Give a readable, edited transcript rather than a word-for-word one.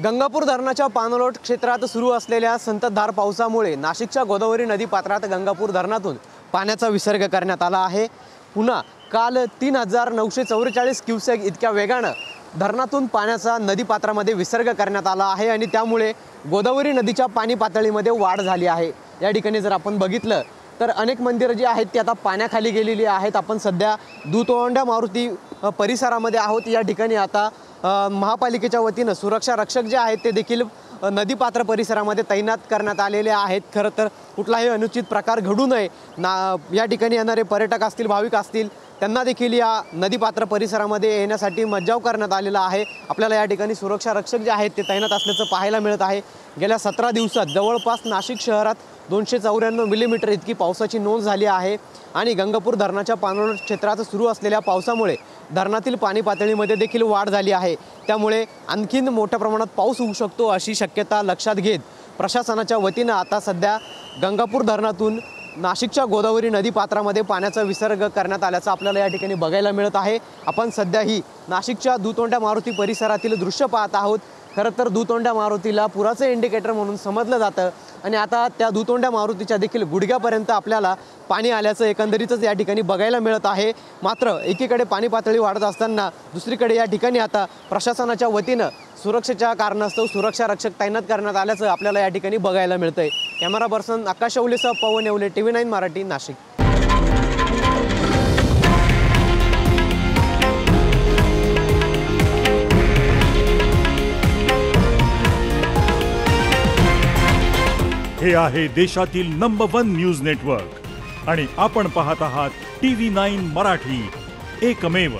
गंगापूर धरणाच्या पाणलोट क्षेत्रात सुरू असलेल्या संततधार पावसामुळे नाशिकच्या गोदावरी नदी पात्रात गंगापूर धरणातून पाण्याचा विसर्ग करण्यात आला आहे। पुन्हा काल 3944 क्युसेक इतक्या वेगाने धरणातून पाण्याचा नदी पात्रामध्ये विसर्ग करण्यात आला आहे आणि त्यामुळे गोदावरी नदीच्या पाणी पातळीमध्ये वाढ झाली आहे। या ठिकाणी जर आपण बघितलं तर अनेक मंदिरं जी आहेत ती आता पाण्याखाली गेलेली आहेत। आपण सध्या दुतोंड्या मारुती परिसरामध्ये आहोत। या ठिकाणी आता महापालिकेच्या वतीने सुरक्षा रक्षक जे आहेत ते देखील नदी पात्र परिसरामध्ये तैनात करण्यात आलेले आहेत। खरं तर कुठलाही अनुचित प्रकार घडू नये या ठिकाणी येणारे पर्यटक असतील, भाविक असतील, त्यांना देखील या नदी पात्र परिसरामध्ये येण्यासाठी मज्जाव करण्यात आलेला आहे। आपल्याला या ठिकाणी सुरक्षा रक्षक जे आहेत ते तैनात असल्याचं पाहायला मिळत आहे। गेल्या 17 दिवसात जवळपास नाशिक शहरात 294 मिलीमीटर इतकी पावसाची नोंद झाली आहे आणि गंगापूर धरणाच्या पाणलोट क्षेत्रात सुरू असलेल्या पावसामुळे धरणातील पाणी पातळीमध्ये देखील वाढ झाली आहे। त्यामुळे आणखीन मोठ्या प्रमाणात पाऊस होऊ शकतो अशी शक्यता लक्षात घेत प्रशासनाच्या वतीने आता सध्या गंगापूर धरणातून नाशिकच्या गोदावरी नदी पात्रामध्ये पाण्याचा विसर्ग करण्यात आल्याचं आपल्याला या ठिकाणी बघायला मिळत आहे। आपण सध्या ही नाशिकच्या दुतोंड्या मारुती परिसरातील दृश्य पाहत आहोत। खरं तर दुतोंड्या मारुतीला पुराचे इंडिकेटर म्हणून समजलं जातं आणि आता त्या दुतोंड्या मारुतीच्या देखील गुडघ्यापर्यंत आपल्याला पाणी आल्याचं एकंदरीतच या ठिकाणी बघायला मिळत आहे। मात्र एकीकडे पाणी पातळी वाढत असताना दुसरीकडे या ठिकाणी आता प्रशासनाच्या वतीने सुरक्षेच्या कारणास्तव सुरक्षा रक्षक तैनात करण्यात आल्याचं आपल्याला या ठिकाणी बघायला मिळतंय। कॅमेरा पर्सन आकाश शौलेसह पवन येवले, TV9 मराठी, नाशिक। हे आहे देशातील नंबर 1 न्यूज नेटवर्क आणि आपण पाहत आहात TV9 मराठी, एकमेव।